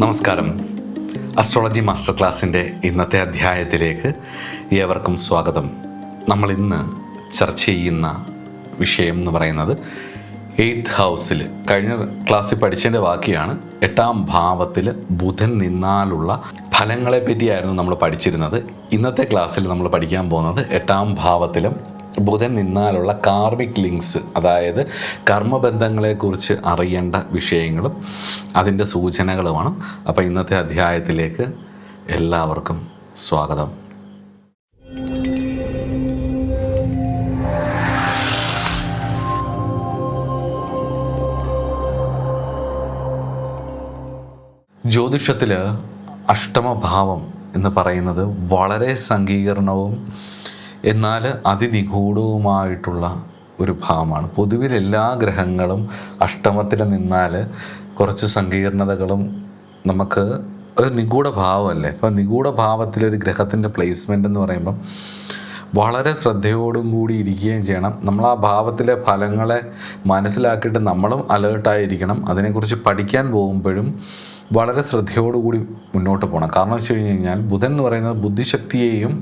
നമസ്കാരം. Astrology master ക്ലാസ്സിൻ്റെ ഇന്നത്തെ അധ്യായത്തിലേക്ക് ഏവർക്കും സ്വാഗതം. നമ്മൾ ഇന്ന് ചർച്ച ചെയ്യുന്ന വിഷയം എന്ന് പറയുന്നത് 8th ഹൗസിൽ കഴിഞ്ഞ ക്ലാസ്സിൽ പഠിച്ചതിൻ്റെ ബാക്കിയാണ്. 8ാം ഭാവത്തിൽ ബുധൻ നിന്നാലുള്ള ഫലങ്ങളെ പറ്റിയായിരുന്നു നമ്മൾ പഠിച്ചിരുന്നത്. ഇന്നത്തെ ക്ലാസ്സിൽ നമ്മൾ പഠിക്കാൻ പോകുന്നത് 8ാം ഭാവത്തിലും ബുധൻ നിന്നാലുള്ള കാർമിക് ലിങ്ക്സ്, അതായത് കർമ്മബന്ധങ്ങളെക്കുറിച്ച് അറിയേണ്ട വിഷയങ്ങളും അതിൻ്റെ സൂചനകളുമാണ്. അപ്പോൾ ഇന്നത്തെ അധ്യായത്തിലേക്ക് എല്ലാവർക്കും സ്വാഗതം. ജ്യോതിഷത്തിൽ അഷ്ടമഭാവം എന്ന് പറയുന്നത് വളരെ സങ്കീർണവും എന്നാൽ അതിനിഗൂഢവുമായിട്ടുള്ള ഒരു ഭാവമാണ്. പൊതുവിൽ എല്ലാ ഗ്രഹങ്ങളും അഷ്ടമത്തിൽ നിന്നാൽ കുറച്ച് സങ്കീർണതകളും നമുക്ക് ഒരു നിഗൂഢ ഭാവമല്ലേ. ഇപ്പോൾ നിഗൂഢ ഭാവത്തിലൊരു ഗ്രഹത്തിൻ്റെ പ്ലേസ്മെൻ്റ് എന്ന് പറയുമ്പം വളരെ ശ്രദ്ധയോടും കൂടി ഇരിക്കുകയും ചെയ്യണം. നമ്മൾ ആ ഭാവത്തിലെ ഫലങ്ങളെ മനസ്സിലാക്കിയിട്ട് നമ്മളും അലേർട്ടായിരിക്കണം. അതിനെക്കുറിച്ച് പഠിക്കാൻ പോകുമ്പോഴും വളരെ ശ്രദ്ധയോടുകൂടി മുന്നോട്ട് പോകണം. കാരണം വെച്ച് കഴിഞ്ഞ് കഴിഞ്ഞാൽ ബുധൻ എന്ന് പറയുന്നത് ബുദ്ധിശക്തിയെയും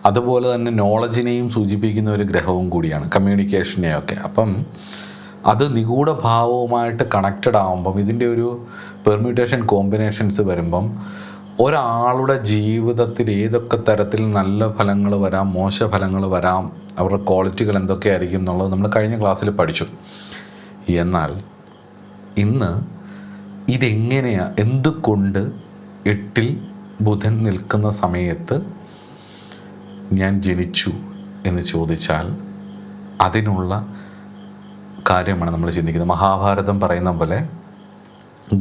അതുപോലെ തന്നെ നോളജിനെയും സൂചിപ്പിക്കുന്ന ഒരു ഗ്രഹവും കൂടിയാണ്, കമ്മ്യൂണിക്കേഷനെയൊക്കെ. അപ്പം അത് നിഗൂഢ ഭാവവുമായിട്ട് കണക്റ്റഡ് ആകുമ്പം ഇതിൻ്റെ ഒരു പെർമ്യൂട്ടേഷൻ കോമ്പിനേഷൻസ് വരുമ്പം ഒരാളുടെ ജീവിതത്തിൽ ഏതൊക്കെ തരത്തിൽ നല്ല ഫലങ്ങൾ വരാം, മോശ ഫലങ്ങൾ വരാം, അവരുടെ ക്വാളിറ്റികൾ എന്തൊക്കെയായിരിക്കും എന്നുള്ളത് നമ്മൾ കഴിഞ്ഞ ക്ലാസ്സിൽ പഠിച്ചു. എന്നാൽ ഇന്ന് ഇതെങ്ങനെയാണ്, എന്തുകൊണ്ട് 8ൽ ബുധൻ നിൽക്കുന്ന സമയത്ത് ഞാൻ ജനിച്ചു എന്ന് ചോദിച്ചാൽ അതിനുള്ള കാര്യമാണ് നമ്മൾ ചിന്തിക്കുന്നത്. മഹാഭാരതം പറയുന്ന പോലെ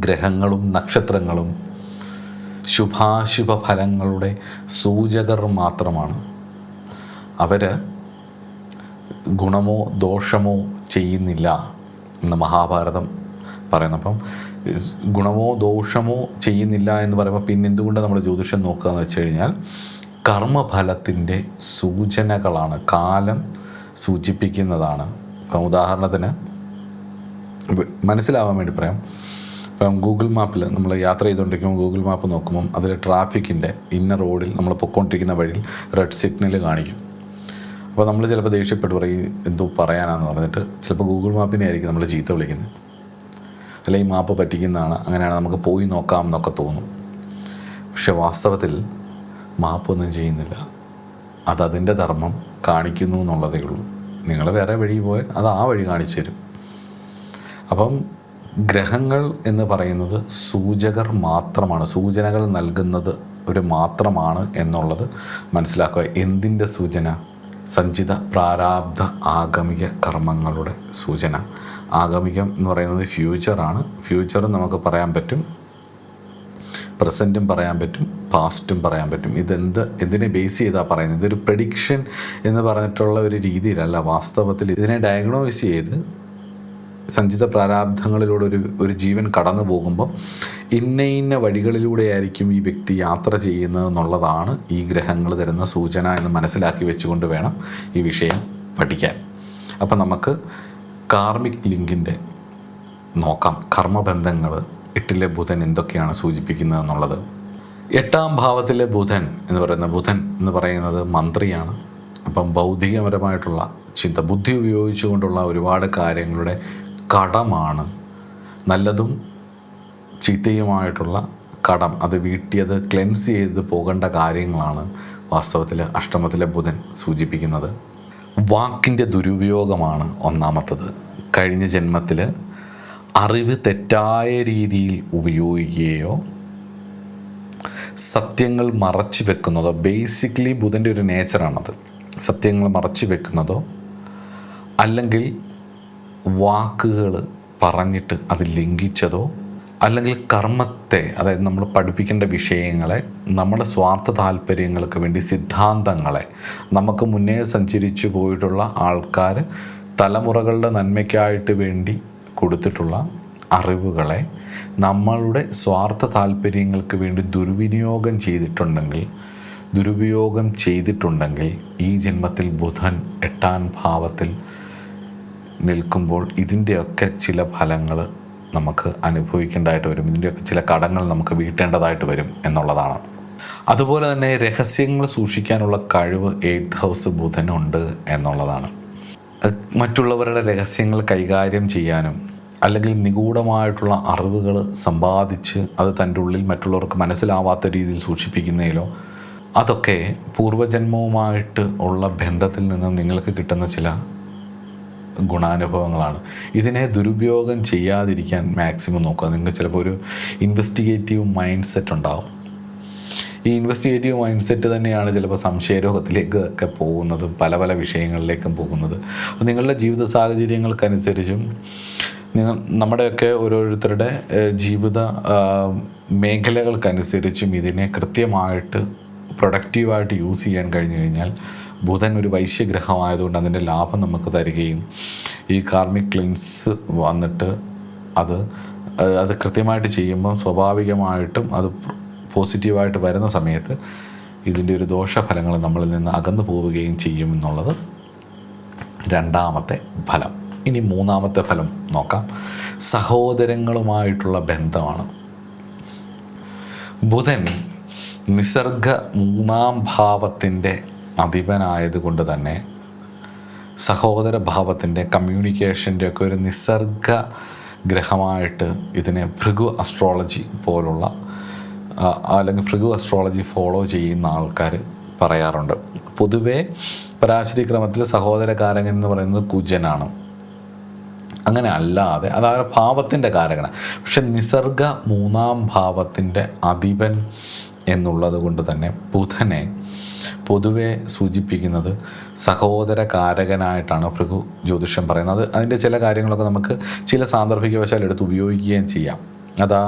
ഗ്രഹങ്ങളും നക്ഷത്രങ്ങളും ശുഭാശുഭ ഫലങ്ങളുടെ സൂചകർ മാത്രമാണ്. അവർ ഗുണമോ ദോഷമോ ചെയ്യുന്നില്ല എന്ന് മഹാഭാരതം പറയുന്നപ്പം ഗുണമോ ദോഷമോ ചെയ്യുന്നില്ല എന്ന് പറയുമ്പോൾ പിന്നെ എന്തുകൊണ്ടാണ് നമ്മൾ ജ്യോതിഷം നോക്കുക എന്ന് വെച്ച് കഴിഞ്ഞാൽ കർമ്മഫലത്തിൻ്റെ സൂചനകളാണ്, കാലം സൂചിപ്പിക്കുന്നതാണ്. ഇപ്പം ഉദാഹരണത്തിന് മനസ്സിലാവാൻ വേണ്ടി പറയാം. ഇപ്പം ഗൂഗിൾ മാപ്പിൽ നമ്മൾ യാത്ര ചെയ്തുകൊണ്ടിരിക്കുമ്പോൾ ഗൂഗിൾ മാപ്പ് നോക്കുമ്പം അതിൽ ട്രാഫിക്കിൻ്റെ ഇന്ന റോഡിൽ നമ്മൾ പൊയ്ക്കൊണ്ടിരിക്കുന്ന വഴിയിൽ റെഡ് സിഗ്നൽ കാണിക്കും. അപ്പോൾ നമ്മൾ ചിലപ്പോൾ ദേഷ്യപ്പെട്ട് പറയും എന്തോ പറയാനാണെന്ന് പറഞ്ഞിട്ട് ചിലപ്പോൾ ഗൂഗിൾ മാപ്പിനെ ആയിരിക്കും നമ്മൾ ചീത്ത വിളിക്കുന്നത്, അല്ലെങ്കിൽ മാപ്പ് പറ്റിക്കുന്നതാണ്, അങ്ങനെയാണ് നമുക്ക് പോയി നോക്കാം എന്നൊക്കെ തോന്നും. പക്ഷെ വാസ്തവത്തിൽ മാപ്പൊന്നും ചെയ്യുന്നില്ല, അതതിൻ്റെ ധർമ്മം കാണിക്കുന്നു എന്നുള്ളതേ ഉള്ളൂ. നിങ്ങൾ വേറെ വഴി പോയാൽ അത് ആ വഴി കാണിച്ചു തരും. അപ്പം ഗ്രഹങ്ങൾ എന്ന് പറയുന്നത് സൂചകർ മാത്രമാണ്, സൂചനകൾ നൽകുന്നത് ഒരു മാത്രമാണ് എന്നുള്ളത് മനസ്സിലാക്കുക. എന്തിൻ്റെ സൂചന? സഞ്ചിത പ്രാരാബ്ധ ആഗമിക കർമ്മങ്ങളുടെ സൂചന. ആഗമികം എന്ന് പറയുന്നത് ഫ്യൂച്ചറാണ്. ഫ്യൂച്ചറും നമുക്ക് പറയാൻ പറ്റും, പ്രസൻറ്റും പറയാൻ പറ്റും, പാസ്റ്റും പറയാൻ പറ്റും. എന്തിനെ ബേസ് ചെയ്താൽ പറയുന്നത്? ഇതൊരു പ്രഡിക്ഷൻ എന്ന് പറഞ്ഞിട്ടുള്ള ഒരു രീതിയിലല്ല. വാസ്തവത്തിൽ ഇതിനെ ഡയഗ്നോസ് ചെയ്ത് സഞ്ചിത പ്രാരാബ്ധങ്ങളിലൂടെ ഒരു ജീവൻ കടന്നു പോകുമ്പോൾ ഇന്ന വഴികളിലൂടെയായിരിക്കും ഈ വ്യക്തി യാത്ര ചെയ്യുന്നത് എന്നുള്ളതാണ് ഈ ഗ്രഹങ്ങൾ തരുന്ന സൂചന എന്ന് മനസ്സിലാക്കി വെച്ചുകൊണ്ട് വേണം ഈ വിഷയം പഠിക്കാൻ. അപ്പം നമുക്ക് കാർമിക് ലിങ്കിൻ്റെ നോക്കാം. കർമ്മബന്ധങ്ങൾ 8ലെ ബുധൻ എന്തൊക്കെയാണ് സൂചിപ്പിക്കുന്നത് എന്നുള്ളത്. 8ാം ഭാവത്തിലെ ബുധൻ എന്ന് പറയുന്നത് മന്ത്രിയാണ്. അപ്പം ബൗദ്ധികപരമായിട്ടുള്ള ചിന്ത, ബുദ്ധി ഉപയോഗിച്ചുകൊണ്ടുള്ള ഒരുപാട് കാര്യങ്ങളുടെ കടമാണ്. നല്ലതും ചീത്തയുമായിട്ടുള്ള കടം, അത് വീട്ടിയത് ക്ലെൻസ് ചെയ്ത് പോകേണ്ട കാര്യങ്ങളാണ് വാസ്തവത്തിൽ അഷ്ടമത്തിലെ ബുധൻ സൂചിപ്പിക്കുന്നത്. വാക്കിൻ്റെ ദുരുപയോഗമാണ് ഒന്നാമത്തത്. കഴിഞ്ഞ ജന്മത്തിൽ അറിവ് തെറ്റായ രീതിയിൽ ഉപയോഗിക്കുകയോ സത്യങ്ങൾ മറച്ചു വെക്കുന്നതോ, ബേസിക്കലി ബുധൻ്റെ ഒരു നേച്ചറാണത്, സത്യങ്ങൾ മറച്ചു വെക്കുന്നതോ അല്ലെങ്കിൽ വാക്കുകൾ പറഞ്ഞിട്ട് അത് ലംഘിച്ചതോ, അല്ലെങ്കിൽ കർമ്മത്തെ, അതായത് നമ്മൾ പഠിപ്പിക്കേണ്ട വിഷയങ്ങളെ നമ്മുടെ സ്വാർത്ഥ താല്പര്യങ്ങൾക്ക് വേണ്ടി, സിദ്ധാന്തങ്ങളെ, നമുക്ക് മുന്നേ സഞ്ചരിച്ചു പോയിട്ടുള്ള ആൾക്കാർ തലമുറകളുടെ നന്മയ്ക്കായിട്ട് വേണ്ടി കൊടുത്തിട്ടുള്ള അറിവുകളെ നമ്മളുടെ സ്വാർത്ഥ താല്പര്യങ്ങൾക്ക് വേണ്ടി ദുർവിനിയോഗം ചെയ്തിട്ടുണ്ടെങ്കിൽ ഈ ജന്മത്തിൽ ബുധൻ 8ാം ഭാവത്തിൽ നിൽക്കുമ്പോൾ ഇതിൻ്റെയൊക്കെ ചില ഫലങ്ങൾ നമുക്ക് അനുഭവിക്കേണ്ടതായിട്ട് വരും. ഇതിൻ്റെയൊക്കെ ചില കടങ്ങൾ നമുക്ക് വീട്ടേണ്ടതായിട്ട് വരും എന്നുള്ളതാണ്. അതുപോലെ തന്നെ രഹസ്യങ്ങൾ സൂക്ഷിക്കാനുള്ള കഴിവ് 8th ഹൗസ് ബുധനുണ്ട് എന്നുള്ളതാണ്. മറ്റുള്ളവരുടെ രഹസ്യങ്ങൾ കൈകാര്യം ചെയ്യാനും അല്ലെങ്കിൽ നിഗൂഢമായിട്ടുള്ള അറിവുകൾ സമ്പാദിച്ച് അത് തൻ്റെ ഉള്ളിൽ മറ്റുള്ളവർക്ക് മനസ്സിലാവാത്ത രീതിയിൽ സൂക്ഷിപ്പിക്കുന്നതിലോ, അതൊക്കെ പൂർവ്വജന്മവുമായിട്ട് ഉള്ള ബന്ധത്തിൽ നിന്ന് നിങ്ങൾക്ക് കിട്ടുന്ന ചില ഗുണാനുഭവങ്ങളാണ്. ഇതിനെ ദുരുപയോഗം ചെയ്യാതിരിക്കാൻ മാക്സിമം നോക്കുക. നിങ്ങൾക്ക് ചിലപ്പോൾ ഒരു ഇൻവെസ്റ്റിഗേറ്റീവ് മൈൻഡ് സെറ്റ് ഉണ്ടാവും. ഈ ഇൻവെസ്റ്റിഗേറ്റീവ് മൈൻഡ് സെറ്റ് തന്നെയാണ് ചിലപ്പോൾ സംശയരോഗത്തിലേക്ക് ഒക്കെ പോകുന്നത്, പല പല വിഷയങ്ങളിലേക്കും പോകുന്നത്. നിങ്ങളുടെ ജീവിത സാഹചര്യങ്ങൾക്കനുസരിച്ചും നമ്മുടെയൊക്കെ ഓരോരുത്തരുടെ ജീവിത മേഖലകൾക്കനുസരിച്ചും ഇതിനെ കൃത്യമായിട്ട് പ്രൊഡക്റ്റീവായിട്ട് യൂസ് ചെയ്യാൻ കഴിഞ്ഞു കഴിഞ്ഞാൽ, ബുധൻ ഒരു വൈശ്യഗ്രഹമായതുകൊണ്ട് അതിൻ്റെ ലാഭം നമുക്ക് തരികയും ഈ കാർമിക് ക്ലിൻസ് വന്നിട്ട് അത് കൃത്യമായിട്ട് ചെയ്യുമ്പം സ്വാഭാവികമായിട്ടും അത് പോസിറ്റീവായിട്ട് വരുന്ന സമയത്ത് ഇതിൻ്റെ ഒരു ദോഷഫലങ്ങൾ നമ്മളിൽ നിന്ന് അകന്നു പോവുകയും ചെയ്യുമെന്നുള്ളത് രണ്ടാമത്തെ ഫലം. ഇനി മൂന്നാമത്തെ ഫലം നോക്കാം. സഹോദരങ്ങളുമായിട്ടുള്ള ബന്ധമാണ്. ബുധൻ നിസർഗ 3-ാം ഭാവത്തിൻ്റെ അധിപനായതുകൊണ്ട് തന്നെ സഹോദര ഭാവത്തിൻ്റെ കമ്മ്യൂണിക്കേഷൻ്റെ ഒക്കെ ഒരു നിസർഗ ഗ്രഹമായിട്ട് ഇതിനെ ഭൃഗു അസ്ട്രോളജി പോലുള്ള അല്ലെങ്കിൽ ഭൃഗു അസ്ട്രോളജി ഫോളോ ചെയ്യുന്ന ആൾക്കാർ പറയാറുണ്ട്. പൊതുവേ പരാശരി ക്രമത്തിൽ സഹോദരകാരകൻ എന്ന് പറയുന്നത് കുജനാണ്. അങ്ങനെ അല്ലാതെ അതായത് ഭാവത്തിൻ്റെ കാരകനാണ്. പക്ഷെ നിസർഗ 3-ാം ഭാവത്തിൻ്റെ അധിപൻ എന്നുള്ളത് കൊണ്ട് തന്നെ ബുധനെ പൊതുവെ സൂചിപ്പിക്കുന്നത് സഹോദര കാരകനായിട്ടാണ് ഭൃഗു ജ്യോതിഷം പറയുന്നത്. അതിൻ്റെ ചില കാര്യങ്ങളൊക്കെ നമുക്ക് ചില സാന്ദർഭികവശാൽ എടുത്ത് ഉപയോഗിക്കുകയും ചെയ്യാം. അതാ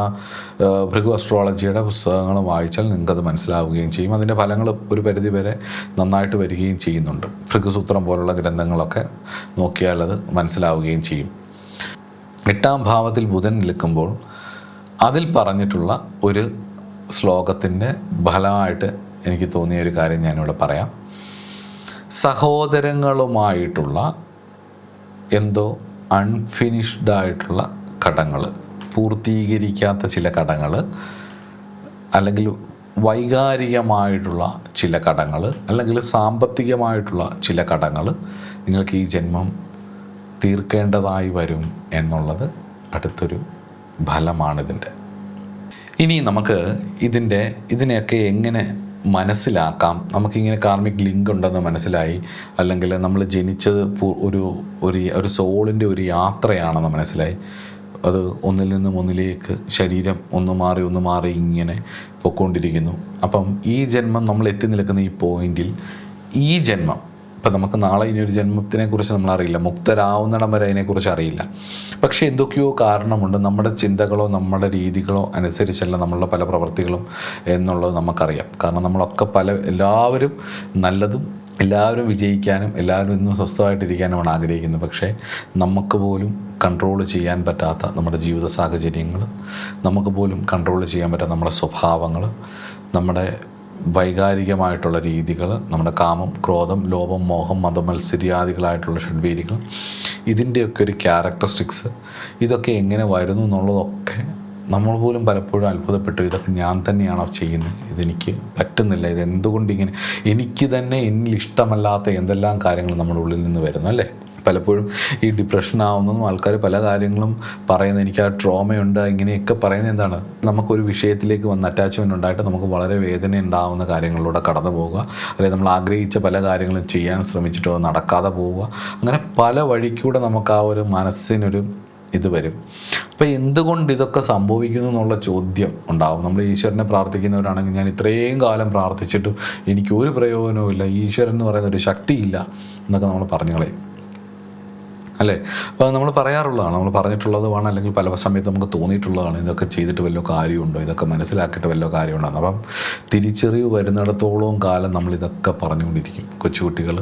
ഭൃഗു അസ്ട്രോളജിയുടെ പുസ്തകങ്ങൾ വായിച്ചാൽ നിങ്ങൾക്കത് മനസ്സിലാവുകയും ചെയ്യും. അതിൻ്റെ ഫലങ്ങൾ ഒരു പരിധിവരെ നന്നായിട്ട് വരികയും ചെയ്യുന്നുണ്ട്. ഭൃഗുസൂത്രം പോലുള്ള ഗ്രന്ഥങ്ങളൊക്കെ നോക്കിയാൽ അത് മനസ്സിലാവുകയും ചെയ്യും. 8-ാം ഭാവത്തിൽ ബുധൻ നിൽക്കുമ്പോൾ അതിൽ പറഞ്ഞിട്ടുള്ള ഒരു ശ്ലോകത്തിൻ്റെ ഫലമായിട്ട് എനിക്ക് തോന്നിയ ഒരു കാര്യം ഞാനിവിടെ പറയാം. സഹോദരങ്ങളുമായിട്ടുള്ള എന്തോ അൺഫിനിഷ്ഡ് ആയിട്ടുള്ള കടങ്ങൾ, പൂർത്തീകരിക്കാത്ത ചില കടങ്ങൾ, അല്ലെങ്കിൽ വൈകാരികമായിട്ടുള്ള ചില കടങ്ങൾ, അല്ലെങ്കിൽ സാമ്പത്തികമായിട്ടുള്ള ചില കടങ്ങൾ നിങ്ങൾക്ക് ഈ ജന്മം തീർക്കേണ്ടതായി വരും എന്നുള്ളത് അടുത്തൊരു ഫലമാണിതിൻ്റെ. ഇനി നമുക്ക് ഇതിനെയൊക്കെ എങ്ങനെ മനസ്സിലാക്കാം? നമുക്കിങ്ങനെ കാർമിക് ലിങ്ക് ഉണ്ടെന്ന് മനസ്സിലായി, അല്ലെങ്കിൽ നമ്മൾ ജനിച്ചത് ഒരു സോളിൻ്റെ ഒരു യാത്രയാണെന്ന് മനസ്സിലായി. അത് ഒന്നിൽ നിന്നും ഒന്നിലേക്ക് ശരീരം ഒന്ന് മാറി ഇങ്ങനെ പൊയ്ക്കൊണ്ടിരിക്കുന്നു. അപ്പം ഈ ജന്മം നമ്മൾ എത്തി നിൽക്കുന്ന ഈ പോയിന്റിൽ ഈ ജന്മം ഇപ്പം നമുക്ക് നാളെ ഇനിയൊരു ജന്മത്തിനെക്കുറിച്ച് നമ്മളറിയില്ല, മുക്തരാവുന്നിടം വരെ അതിനെക്കുറിച്ച് അറിയില്ല. പക്ഷേ എന്തൊക്കെയോ കാരണമുണ്ട്, നമ്മുടെ ചിന്തകളോ നമ്മുടെ രീതികളോ അനുസരിച്ചല്ല നമ്മളുടെ പല പ്രവൃത്തികളും എന്നുള്ളത് നമുക്കറിയാം. കാരണം നമ്മളൊക്കെ എല്ലാവരും നല്ലതും എല്ലാവരും വിജയിക്കാനും എല്ലാവരും ഇന്നും സ്വസ്ഥമായിട്ടിരിക്കാനുമാണ് ആഗ്രഹിക്കുന്നത്. പക്ഷേ നമുക്ക് പോലും കൺട്രോൾ ചെയ്യാൻ പറ്റാത്ത നമ്മുടെ ജീവിത സാഹചര്യങ്ങൾ, നമുക്ക് പോലും കൺട്രോൾ ചെയ്യാൻ പറ്റാത്ത നമ്മുടെ സ്വഭാവങ്ങൾ, നമ്മുടെ വൈകാരികമായിട്ടുള്ള രീതികൾ, നമ്മുടെ കാമം, ക്രോധം, ലോഭം, മോഹം, മതമത്സര്യാദികളായിട്ടുള്ള ഷഡ്വീരികൾ, ഇതിൻ്റെയൊക്കെ ഒരു ക്യാരക്ടറിസ്റ്റിക്സ്, ഇതൊക്കെ എങ്ങനെ വരുന്നു എന്നുള്ളതൊക്കെ നമ്മൾ പോലും പലപ്പോഴും അത്ഭുതപ്പെട്ടു. ഇതൊക്കെ ഞാൻ തന്നെയാണോ ചെയ്യുന്നത്? ഇതെനിക്ക് പറ്റുന്നില്ല, ഇതെന്തുകൊണ്ടിങ്ങനെ, എനിക്ക് തന്നെ എന്നിൽ ഇഷ്ടമല്ലാത്ത എന്തെല്ലാം കാര്യങ്ങൾ നമ്മുടെ ഉള്ളിൽ നിന്ന് വരുന്നു അല്ലേ? പലപ്പോഴും ഈ ഡിപ്രഷൻ ആവുന്നതും ആൾക്കാർ പല കാര്യങ്ങളും പറയുന്നത്, എനിക്ക് ആ ട്രോമയുണ്ട് ഇങ്ങനെയൊക്കെ പറയുന്നത് എന്താണ്, നമുക്കൊരു വിഷയത്തിലേക്ക് വന്ന് അറ്റാച്ച്മെൻ്റ് ഉണ്ടായിട്ട് നമുക്ക് വളരെ വേദന ഉണ്ടാവുന്ന കാര്യങ്ങളിലൂടെ കടന്നു പോവുക, അല്ലെങ്കിൽ നമ്മൾ ആഗ്രഹിച്ച പല കാര്യങ്ങളും ചെയ്യാൻ ശ്രമിച്ചിട്ടോ നടക്കാതെ പോവുക, അങ്ങനെ പല വഴിക്കൂടെ നമുക്ക് ആ ഒരു മനസ്സിനൊരു ഇത് വരും. അപ്പോൾ എന്തുകൊണ്ട് ഇതൊക്കെ സംഭവിക്കുന്നു എന്നുള്ള ചോദ്യം ഉണ്ടാവും. നമ്മൾ ഈശ്വരനെ പ്രാർത്ഥിക്കുന്നവരാണെങ്കിൽ, ഞാൻ ഇത്രയും കാലം പ്രാർത്ഥിച്ചിട്ടും എനിക്കൊരു പ്രയോജനവുമില്ല, ഈശ്വരൻ എന്ന് പറയുന്ന ഒരു ശക്തിയില്ല എന്നൊക്കെ നമ്മൾ പറഞ്ഞു കളയും അല്ലേ? അപ്പോൾ നമ്മൾ പറയാറുള്ളതാണ്, നമ്മൾ പറഞ്ഞിട്ടുള്ളതുമാണ്, അല്ലെങ്കിൽ പല സമയത്ത് നമുക്ക് തോന്നിയിട്ടുള്ളതാണ്, ഇതൊക്കെ ചെയ്തിട്ട് വല്ല കാര്യമുണ്ടോ, ഇതൊക്കെ മനസ്സിലാക്കിയിട്ട് വല്ല കാര്യമുണ്ടോ. അപ്പം തിരിച്ചറിവ് വരുന്നിടത്തോളം കാലം നമ്മളിതൊക്കെ പറഞ്ഞുകൊണ്ടിരിക്കും. കൊച്ചുകുട്ടികൾ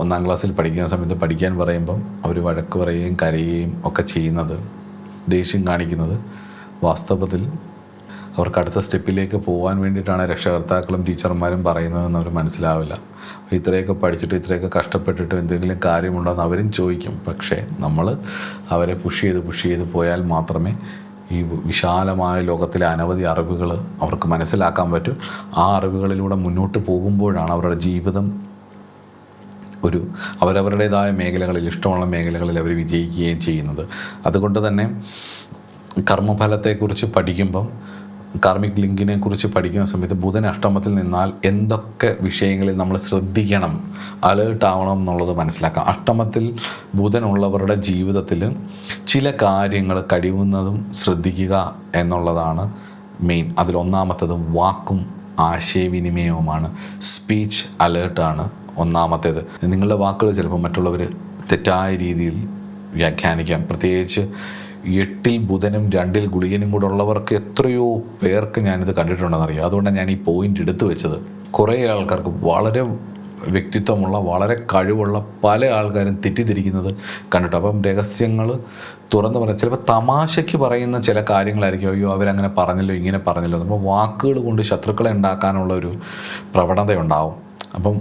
1-ാം ക്ലാസ്സിൽ പഠിക്കുന്ന സമയത്ത് പഠിക്കാൻ പറയുമ്പം അവർ വഴക്ക് പറയുകയും കരയുകയും ഒക്കെ ചെയ്യുന്നത്, ദേഷ്യം കാണിക്കുന്നത് വാസ്തവത്തിൽ അവർക്ക് അടുത്ത സ്റ്റെപ്പിലേക്ക് പോകാൻ വേണ്ടിയിട്ടാണ് രക്ഷകർത്താക്കളും ടീച്ചർമാരും പറയുന്നതെന്ന് അവർ മനസ്സിലാവില്ല. ഇത്രയൊക്കെ പഠിച്ചിട്ട് ഇത്രയൊക്കെ കഷ്ടപ്പെട്ടിട്ട് എന്തെങ്കിലും കാര്യമുണ്ടോ എന്ന് അവരും ചോദിക്കും. പക്ഷേ നമ്മൾ അവരെ പുഷ് ചെയ്ത് പോയാൽ മാത്രമേ ഈ വിശാലമായ ലോകത്തിലെ അനവധി അറിവുകൾ അവർക്ക് മനസ്സിലാക്കാൻ പറ്റും. ആ അറിവുകളിലൂടെ മുന്നോട്ട് പോകുമ്പോഴാണ് അവരുടെ ജീവിതം അവരവരുടേതായ മേഖലകളിൽ, ഇഷ്ടമുള്ള മേഖലകളിൽ അവർ വിജയിക്കുകയും ചെയ്യുന്നത്. അതുകൊണ്ട് തന്നെ കർമ്മഫലത്തെക്കുറിച്ച് പഠിക്കുമ്പം, കാർമിക് ലിങ്കിനെ കുറിച്ച് പഠിക്കുന്ന സമയത്ത് ബുധൻ അഷ്ടമത്തിൽ നിന്നാൽ എന്തൊക്കെ വിഷയങ്ങളിൽ നമ്മൾ ശ്രദ്ധിക്കണം, അലേർട്ട് ആവണം എന്നുള്ളത് മനസ്സിലാക്കാം. അഷ്ടമത്തിൽ ബുധനുള്ളവരുടെ ജീവിതത്തിൽ ചില കാര്യങ്ങൾ കഴിയുന്നതും ശ്രദ്ധിക്കുക എന്നുള്ളതാണ് മെയിൻ. അതിലൊന്നാമത്തത് വാക്കും ആശയവിനിമയവുമാണ്. സ്പീച്ച് അലേർട്ടാണ് ഒന്നാമത്തേത്. നിങ്ങളുടെ വാക്കുകൾ ചിലപ്പോൾ മറ്റുള്ളവർ തെറ്റായ രീതിയിൽ വ്യാഖ്യാനിക്കാം. പ്രത്യേകിച്ച് 8-ൽ ബുധനും 2-ൽ ഗുളികനും കൂടെ ഉള്ളവർക്ക് എത്രയോ പേർക്ക് ഞാനിത് കണ്ടിട്ടുണ്ടെന്നറിയാം. അതുകൊണ്ടാണ് ഞാൻ ഈ പോയിന്റ് എടുത്തു വെച്ചത്. കുറേ ആൾക്കാർക്ക്, വളരെ വ്യക്തിത്വമുള്ള, വളരെ കഴിവുള്ള പല ആൾക്കാരും തെറ്റിദ്ധരിക്കുന്നത് കണ്ടിട്ട്. അപ്പം രഹസ്യങ്ങൾ തുറന്നു പറയാം. ചിലപ്പോൾ തമാശയ്ക്ക് പറയുന്ന ചില കാര്യങ്ങളായിരിക്കും, അയ്യോ അവരങ്ങനെ പറഞ്ഞല്ലോ, ഇങ്ങനെ പറഞ്ഞല്ലോ. അപ്പോൾ വാക്കുകൾ കൊണ്ട് ശത്രുക്കളെ ഉണ്ടാക്കാനുള്ള ഒരു പ്രവണതയുണ്ടാവും. അപ്പം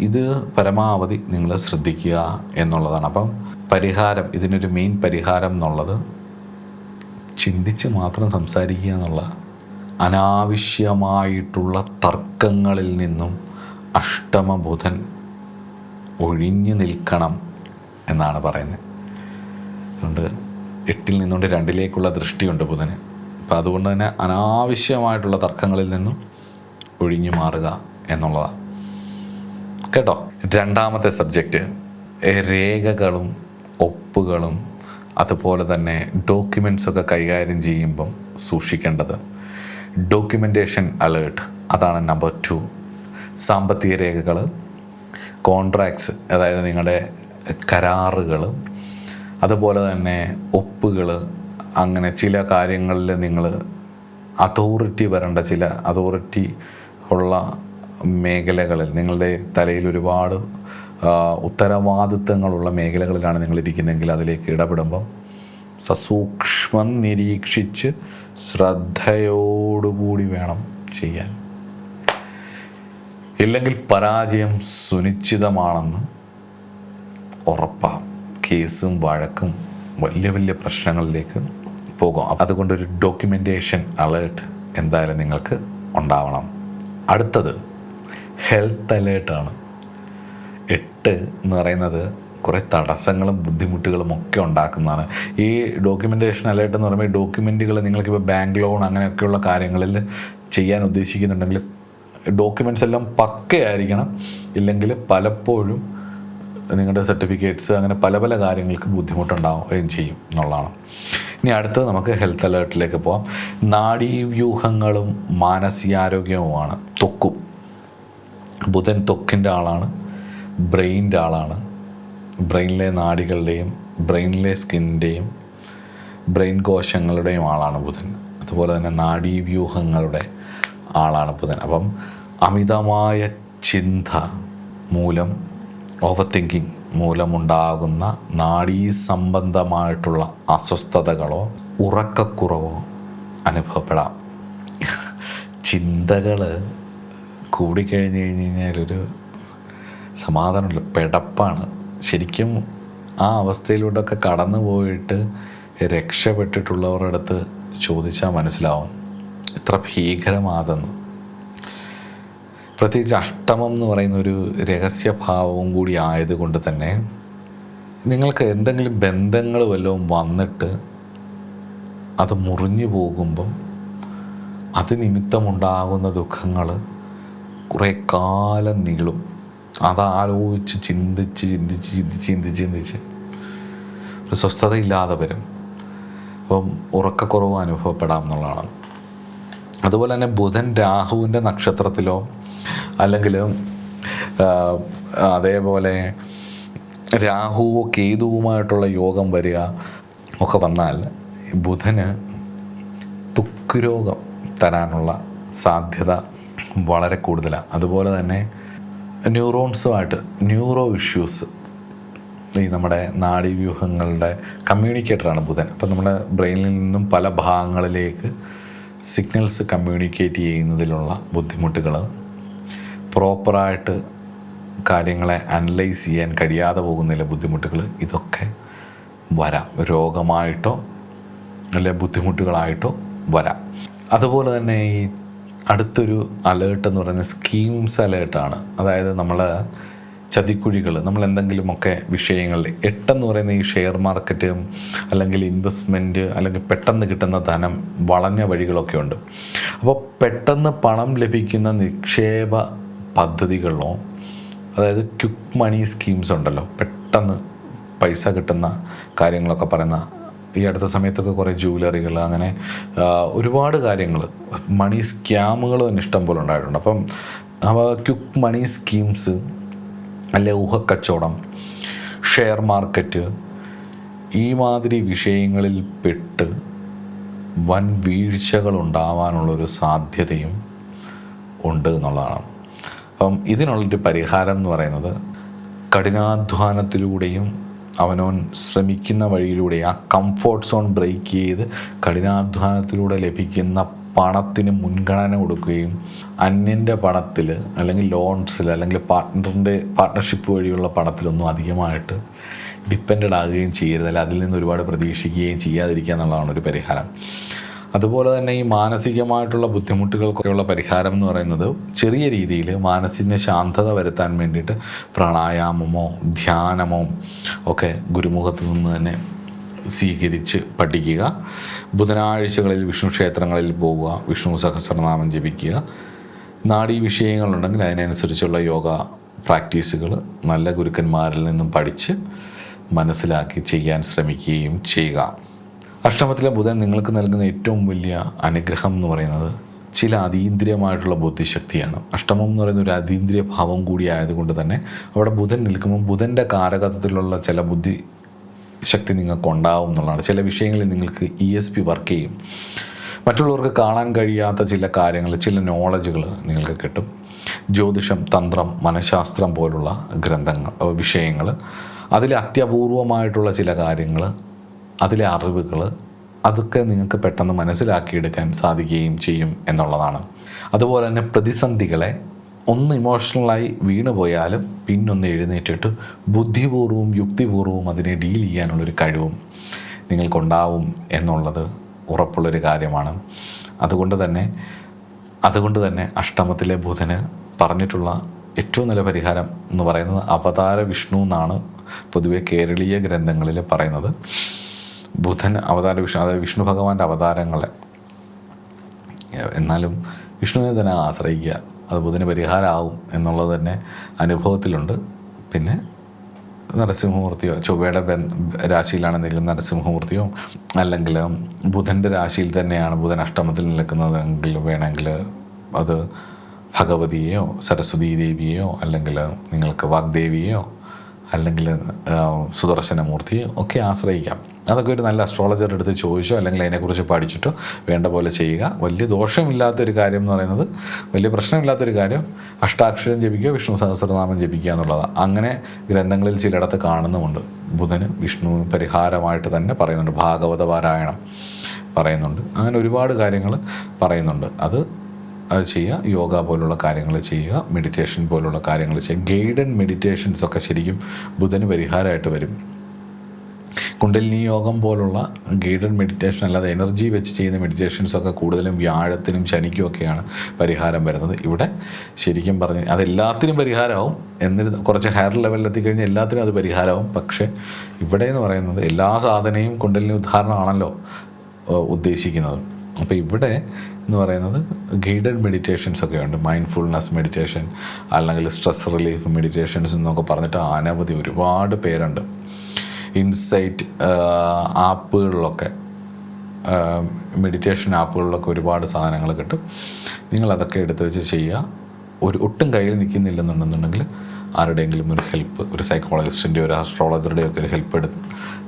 ഇത് പരമാവധി നിങ്ങൾ ശ്രദ്ധിക്കുക എന്നുള്ളതാണ്. അപ്പം പരിഹാരം, ഇതിനൊരു മെയിൻ പരിഹാരം എന്നുള്ളത് ചിന്തിച്ച് മാത്രം സംസാരിക്കുക എന്നുള്ള, അനാവശ്യമായിട്ടുള്ള തർക്കങ്ങളിൽ നിന്നും അഷ്ടമ ബുധൻ ഒഴിഞ്ഞു നിൽക്കണം എന്നാണ് പറയുന്നത്. അതുകൊണ്ട് 8-ൽ നിന്നുകൊണ്ട് 2-ലേക്കുള്ള ദൃഷ്ടിയുണ്ട് ബുധന്. അപ്പം അതുകൊണ്ട് തന്നെ അനാവശ്യമായിട്ടുള്ള തർക്കങ്ങളിൽ നിന്നും ഒഴിഞ്ഞു മാറുക എന്നുള്ളതാണ് കേട്ടോ. രണ്ടാമത്തെ സബ്ജക്റ്റ് രേഖകളും ഒപ്പുകളും അതുപോലെ തന്നെ ഡോക്യുമെൻറ്റ്സൊക്കെ കൈകാര്യം ചെയ്യുമ്പം സൂക്ഷിക്കേണ്ടത്. ഡോക്യുമെൻറ്റേഷൻ അലേർട്ട്, അതാണ് നമ്പർ 2. സാമ്പത്തിക രേഖകൾ, കോൺട്രാക്ട്സ്, അതായത് നിങ്ങളുടെ കരാറുകൾ, അതുപോലെ തന്നെ ഒപ്പുകൾ, അങ്ങനെ ചില കാര്യങ്ങളിൽ നിങ്ങൾ അതോറിറ്റി വരേണ്ട, ചില അതോറിറ്റി ഉള്ള മേഖലകളിൽ നിങ്ങളുടെ തലയിൽ ഒരുപാട് ഉത്തരവാദിത്തങ്ങളുള്ള മേഖലകളിലാണ് നിങ്ങളിരിക്കുന്നതെങ്കിൽ അതിലേക്ക് ഇടപെടുമ്പം സസൂക്ഷ്മം നിരീക്ഷിച്ച് ശ്രദ്ധയോടുകൂടി വേണം ചെയ്യാൻ. ഇല്ലെങ്കിൽ പരാജയം സുനിശ്ചിതമാണെന്ന് ഉറപ്പാണ്. കേസും വഴക്കും വലിയ വലിയ പ്രശ്നങ്ങളിലേക്ക് പോകും. അതുകൊണ്ടൊരു ഡോക്യുമെൻറ്റേഷൻ അലേർട്ട് എന്തായാലും നിങ്ങൾക്ക് ഉണ്ടാവണം. അടുത്തത് ഹെൽത്ത് അലേർട്ടാണ്. 8 എന്ന് പറയുന്നത് കുറേ തടസ്സങ്ങളും ബുദ്ധിമുട്ടുകളും ഒക്കെ ഉണ്ടാക്കുന്നതാണ്. ഈ ഡോക്യുമെൻറ്റേഷൻ അലേർട്ട് എന്ന് പറയുമ്പോൾ ഡോക്യുമെൻറ്റുകൾ നിങ്ങൾക്കിപ്പോൾ ബാങ്ക് ലോൺ അങ്ങനെയൊക്കെയുള്ള കാര്യങ്ങളിൽ ചെയ്യാൻ ഉദ്ദേശിക്കുന്നുണ്ടെങ്കിൽ ഡോക്യുമെൻറ്റ്സ് എല്ലാം പക്കയായിരിക്കണം. ഇല്ലെങ്കിൽ പലപ്പോഴും നിങ്ങളുടെ സർട്ടിഫിക്കറ്റ്സ് അങ്ങനെ പല പല കാര്യങ്ങൾക്ക് ബുദ്ധിമുട്ടുണ്ടാവുകയും ചെയ്യും എന്നുള്ളതാണ്. ഇനി അടുത്തത് നമുക്ക് ഹെൽത്ത് അലേർട്ടിലേക്ക് പോകാം. നാഡീവ്യൂഹങ്ങളും മാനസികാരോഗ്യവുമാണ്. ത്വക്കും, ബുധൻ ത്വക്കിൻ്റെ ആളാണ്, ബ്രെയിനിൻ്റെ ആളാണ്. ബ്രെയിനിലെ നാഡികളുടെയും ബ്രെയിനിലെ സ്കിന്നിൻ്റെയും ബ്രെയിൻ കോശങ്ങളുടെയും ആളാണ് ബുധൻ. അതുപോലെ തന്നെ നാഡീവ്യൂഹങ്ങളുടെ ആളാണ് ബുധൻ. അപ്പം അമിതമായ ചിന്ത മൂലം, ഓവർ തിങ്കിങ് മൂലമുണ്ടാകുന്ന നാഡീ സംബന്ധമായിട്ടുള്ള അസ്വസ്ഥതകളോ ഉറക്കക്കുറവോ അനുഭവപ്പെടാം. ചിന്തകൾ കൂടിക്കഴിഞ്ഞ് കഴിഞ്ഞാലൊരു സമാധാനമില്ല, പെടപ്പാണ്. ശരിക്കും ആ അവസ്ഥയിലൂടെയൊക്കെ കടന്നു പോയിട്ട് രക്ഷപ്പെട്ടിട്ടുള്ളവരുടെ അടുത്ത് ചോദിച്ചാൽ മനസ്സിലാവും എത്ര ഭീകരമാതെന്ന്. പ്രത്യേകിച്ച് അഷ്ടമം എന്ന് പറയുന്ന ഒരു രഹസ്യഭാവവും കൂടി ആയതുകൊണ്ട് തന്നെ നിങ്ങൾക്ക് എന്തെങ്കിലും ബന്ധങ്ങൾ വല്ലതും വന്നിട്ട് അത് മുറിഞ്ഞു പോകുമ്പം അത് നിമിത്തമുണ്ടാകുന്ന ദുഃഖങ്ങൾ കുറേ കാലം നീളും. അതാലോചിച്ച് ചിന്തിച്ച് ഒരു സ്വസ്ഥതയില്ലാതെ വരും. അപ്പം ഉറക്കക്കുറവ് അനുഭവപ്പെടാം എന്നുള്ളതാണ്. അതുപോലെ തന്നെ ബുധൻ രാഹുവിൻ്റെ നക്ഷത്രത്തിലോ അല്ലെങ്കിൽ അതേപോലെ രാഹുവോ കേതുവുമായിട്ടുള്ള യോഗം വരിക ഒക്കെ വന്നാൽ ബുധന് ത്വക്ക് രോഗം തരാനുള്ള സാധ്യത വളരെ കൂടുതലാണ്. അതുപോലെ തന്നെ ന്യൂറോൺസുമായിട്ട് ന്യൂറോ ഇഷ്യൂസ്, ഈ നമ്മുടെ നാഡീവ്യൂഹങ്ങളുടെ കമ്മ്യൂണിക്കേറ്ററാണ് ബുധൻ. അപ്പം നമ്മുടെ ബ്രെയിനിൽ നിന്നും പല ഭാഗങ്ങളിലേക്ക് സിഗ്നൽസ് കമ്മ്യൂണിക്കേറ്റ് ചെയ്യുന്നതിലുള്ള ബുദ്ധിമുട്ടുകൾ, പ്രോപ്പറായിട്ട് കാര്യങ്ങളെ അനലൈസ് ചെയ്യാൻ കഴിയാതെ പോകുന്നതിലെ ബുദ്ധിമുട്ടുകൾ, ഇതൊക്കെ വരാം. രോഗമായിട്ടോ അല്ലെ ബുദ്ധിമുട്ടുകളായിട്ടോ വരാം. അതുപോലെ തന്നെ ഈ അടുത്തൊരു അലേർട്ട് എന്ന് പറയുന്നത് സ്കീംസ് അലേർട്ടാണ്. അതായത് നമ്മൾ ചതിക്കുഴികൾ, നമ്മൾ എന്തെങ്കിലുമൊക്കെ വിഷയങ്ങളിൽ 8 എന്ന് പറയുന്ന ഈ ഷെയർ മാർക്കറ്റ് അല്ലെങ്കിൽ ഇൻവെസ്റ്റ്മെൻറ്റ് അല്ലെങ്കിൽ പെട്ടെന്ന് കിട്ടുന്ന ധനം വളഞ്ഞ വഴികളൊക്കെ ഉണ്ട്. അപ്പോൾ പെട്ടെന്ന് പണം ലഭിക്കുന്ന നിക്ഷേപ പദ്ധതികളിലോ, അതായത് ക്വിക്ക് മണി സ്കീംസ് ഉണ്ടല്ലോ, പെട്ടെന്ന് പൈസ കിട്ടുന്ന കാര്യങ്ങളൊക്കെ പറയുന്ന, ഈ അടുത്ത സമയത്തൊക്കെ കുറേ ജ്വല്ലറികൾ, അങ്ങനെ ഒരുപാട് കാര്യങ്ങൾ, മണി സ്കാമുകൾ തന്നെ ഇഷ്ടം പോലെ ഉണ്ടായിട്ടുണ്ട്. അപ്പം ക്വിക്ക് മണി സ്കീംസ് അല്ലെ ഊഹക്കച്ചവടം, ഷെയർ മാർക്കറ്റ്, ഈ മാതിരി വിഷയങ്ങളിൽ പെട്ട് വൻ വീഴ്ചകൾ ഉണ്ടാവാനുള്ളൊരു സാധ്യതയും ഉണ്ട് എന്നുള്ളതാണ്. അപ്പം ഇതിനുള്ളൊരു പരിഹാരം എന്ന് പറയുന്നത് കഠിനാധ്വാനത്തിലൂടെയും അവനവൻ ശ്രമിക്കുന്ന വഴിയിലൂടെ ആ കംഫോർട്ട് സോൺ ബ്രേക്ക് ചെയ്ത് കഠിനാധ്വാനത്തിലൂടെ ലഭിക്കുന്ന പണത്തിന് മുൻഗണന കൊടുക്കുകയും അന്യൻ്റെ പണത്തിൽ അല്ലെങ്കിൽ ലോൺസിൽ അല്ലെങ്കിൽ പാർട്ട്ണർഷിപ്പ് വഴിയുള്ള പണത്തിലൊന്നും അധികമായിട്ട് ഡിപ്പെൻഡ് ആകുകയും ചെയ്യരുത്, അല്ലെങ്കിൽ അതിൽ നിന്ന് ഒരുപാട് പ്രതീക്ഷിക്കുകയും ചെയ്യാതിരിക്കുക എന്നുള്ളതാണ് ഒരു പരിഹാരം. അതുപോലെ തന്നെ ഈ മാനസികമായിട്ടുള്ള ബുദ്ധിമുട്ടുകൾക്കൊക്കെയുള്ള പരിഹാരം എന്ന് പറയുന്നത് ചെറിയ രീതിയിൽ മാനസിക ശാന്തത വരുത്താൻ വേണ്ടിയിട്ട് പ്രാണായാമമോ ധ്യാനമോ ഒക്കെ ഗുരുമുഖത്ത് നിന്ന് തന്നെ സ്വീകരിച്ച് പഠിക്കുക. ബുധനാഴ്ചകളിൽ വിഷ്ണു ക്ഷേത്രങ്ങളിൽ പോവുക, വിഷ്ണു സഹസ്രനാമം ജപിക്കുക. നാഡീ വിഷയങ്ങളുണ്ടെങ്കിൽ അതിനനുസരിച്ചുള്ള യോഗ പ്രാക്ടീസുകൾ നല്ല ഗുരുക്കന്മാരിൽ നിന്നും പഠിച്ച് മനസ്സിലാക്കി ചെയ്യാൻ ശ്രമിക്കുകയും ചെയ്യുക. അഷ്ടമത്തിലെ ബുധൻ നിങ്ങൾക്ക് നൽകുന്ന ഏറ്റവും വലിയ അനുഗ്രഹം എന്ന് പറയുന്നത് ചില അതീന്ദ്രിയമായിട്ടുള്ള ബുദ്ധിശക്തിയാണ്. അഷ്ടമം എന്ന് പറയുന്ന ഒരു അതീന്ദ്രിയ ഭാവം കൂടി ആയതുകൊണ്ട് തന്നെ അവിടെ ബുധൻ നിൽക്കുമ്പോൾ ബുധൻ്റെ കാരകത്വത്തിലുള്ള ചില ബുദ്ധിശക്തി നിങ്ങൾക്ക് ഉണ്ടാവും എന്നുള്ളതാണ്. ചില വിഷയങ്ങളിൽ നിങ്ങൾക്ക് ESP വർക്ക് ചെയ്യും. മറ്റുള്ളവർക്ക് കാണാൻ കഴിയാത്ത ചില കാര്യങ്ങൾ, ചില നോളജുകൾ നിങ്ങൾക്ക് കിട്ടും. ജ്യോതിഷം, തന്ത്രം, മനഃശാസ്ത്രം പോലുള്ള വിഷയങ്ങൾ, അതിലെ അത്യപൂർവമായിട്ടുള്ള ചില കാര്യങ്ങൾ, അതിലെ അറിവുകൾ, അതൊക്കെ നിങ്ങൾക്ക് പെട്ടെന്ന് മനസ്സിലാക്കിയെടുക്കാൻ സാധിക്കുകയും ചെയ്യും എന്നുള്ളതാണ്. അതുപോലെ തന്നെ പ്രതിസന്ധികളെ ഒന്ന് ഇമോഷണലായി വീണു പോയാലും പിന്നൊന്ന് എഴുന്നേറ്റിട്ട് ബുദ്ധിപൂർവ്വവും യുക്തിപൂർവ്വവും അതിനെ ഡീൽ ചെയ്യാനുള്ളൊരു കഴിവും നിങ്ങൾക്കുണ്ടാവും എന്നുള്ളത് ഉറപ്പുള്ളൊരു കാര്യമാണ്. അതുകൊണ്ട് തന്നെ അഷ്ടമത്തിലെ ബുധന് പറഞ്ഞിട്ടുള്ള ഏറ്റവും നല്ല പരിഹാരം എന്ന് പറയുന്നത് അവതാര വിഷ്ണു എന്നാണ് പൊതുവെ കേരളീയ ഗ്രന്ഥങ്ങളിൽ പറയുന്നത്. ബുധൻ അവതാര വിഷ്ണു, അതായത് വിഷ്ണു ഭഗവാന്റെ അവതാരങ്ങളെ, എന്നാലും വിഷ്ണുവിനെ തന്നെ ആശ്രയിക്കുക, അത് ബുധന് പരിഹാരമാവും എന്നുള്ളത് തന്നെ അനുഭവത്തിലുണ്ട്. പിന്നെ നരസിംഹമൂർത്തിയോ, ചൊവ്വയുടെ രാശിയിലാണെന്നെങ്കിലും നരസിംഹമൂർത്തിയോ, അല്ലെങ്കിൽ ബുധൻ്റെ രാശിയിൽ തന്നെയാണ് ബുധൻ അഷ്ടമത്തിൽ നിൽക്കുന്നതെങ്കിൽ വേണമെങ്കിൽ അത് ഭഗവതിയെയോ സരസ്വതീ ദേവിയെയോ അല്ലെങ്കിൽ നിങ്ങൾക്ക് വാഗ്ദേവിയെയോ അല്ലെങ്കിൽ സുദർശനമൂർത്തിയെയോ ഒക്കെ ആശ്രയിക്കാം. അതൊക്കെ ഒരു നല്ല അസ്ട്രോളജർ എടുത്ത് ചോദിച്ചോ അല്ലെങ്കിൽ അതിനെക്കുറിച്ച് പഠിച്ചിട്ടോ വേണ്ട പോലെ ചെയ്യുക. വലിയ ദോഷമില്ലാത്തൊരു കാര്യം എന്ന് പറയുന്നത്, വലിയ പ്രശ്നമില്ലാത്തൊരു കാര്യം അഷ്ടാക്ഷരം ജപിക്കുക, വിഷ്ണു സഹസ്രനാമം ജപിക്കുക എന്നുള്ളതാണ്. അങ്ങനെ ഗ്രന്ഥങ്ങളിൽ ചിലയിടത്ത് കാണുന്നുമുണ്ട്. ബുധന് വിഷ്ണു പരിഹാരമായിട്ട് തന്നെ പറയുന്നുണ്ട്. ഭാഗവത പാരായണം പറയുന്നുണ്ട്. അങ്ങനെ ഒരുപാട് കാര്യങ്ങൾ പറയുന്നുണ്ട്. അത് ചെയ്യുക. യോഗ പോലുള്ള കാര്യങ്ങൾ ചെയ്യുക, മെഡിറ്റേഷൻ പോലുള്ള കാര്യങ്ങൾ ചെയ്യുക. ഗൈഡഡ് മെഡിറ്റേഷൻസ് ഒക്കെ ശരിക്കും ബുധന് പരിഹാരമായിട്ട് വരും. കുണ്ടലിനി യോഗം പോലുള്ള ഗൈഡഡ് മെഡിറ്റേഷൻ അല്ലാതെ എനർജി വെച്ച് ചെയ്യുന്ന മെഡിറ്റേഷൻസൊക്കെ കൂടുതലും വ്യാഴത്തിനും ശനിക്കും ഒക്കെയാണ് പരിഹാരം വരുന്നത്. ഇവിടെ ശരിക്കും പറഞ്ഞ് അതെല്ലാത്തിനും പരിഹാരമാവും. എന്നിട്ട് കുറച്ച് ഹയർ ലെവലിൽ എത്തിക്കഴിഞ്ഞാൽ എല്ലാത്തിനും അത് പരിഹാരമാവും. പക്ഷേ ഇവിടെ എന്ന് പറയുന്നത് എല്ലാ സാധനയും കുണ്ടലിനി ഉദാഹരണമാണല്ലോ ഉദ്ദേശിക്കുന്നത്. അപ്പോൾ ഇവിടെ എന്ന് പറയുന്നത് ഗൈഡഡ് മെഡിറ്റേഷൻസ് ഒക്കെ ഉണ്ട്. മൈൻഡ്ഫുൾനെസ് മെഡിറ്റേഷൻ അല്ലെങ്കിൽ സ്ട്രെസ് റിലീഫ് മെഡിറ്റേഷൻസ് എന്നൊക്കെ പറഞ്ഞിട്ട് അനവധി ഒരുപാട് പേരുണ്ട്. ഇൻസൈറ്റ് ആപ്പുകളിലൊക്കെ, മെഡിറ്റേഷൻ ആപ്പുകളിലൊക്കെ ഒരുപാട് സാധനങ്ങൾ കിട്ടും. നിങ്ങളതൊക്കെ എടുത്ത് വെച്ച് ചെയ്യുക. ഒട്ടും കയ്യിൽ നിൽക്കുന്നില്ലെന്നുണ്ടെന്നുണ്ടെങ്കിൽ ആരുടെയെങ്കിലും ഒരു ഹെൽപ്പ്, ഒരു സൈക്കോളജിസ്റ്റിൻ്റെ ഒരു ആസ്ട്രോളജറുടെ ഒക്കെ ഒരു ഹെൽപ്പ് എടുത്ത്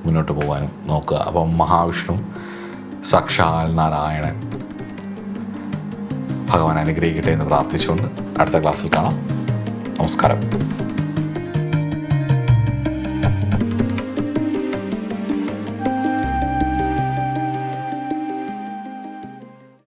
മുന്നോട്ട് പോകാനും നോക്കുക. അപ്പം മഹാവിഷ്ണു സാക്ഷാൽ നാരായണൻ ഭഗവാൻ അനുഗ്രഹിക്കട്ടെ എന്ന് പ്രാർത്ഥിച്ചുകൊണ്ട് അടുത്ത ക്ലാസ്സിൽ കാണാം. നമസ്കാരം.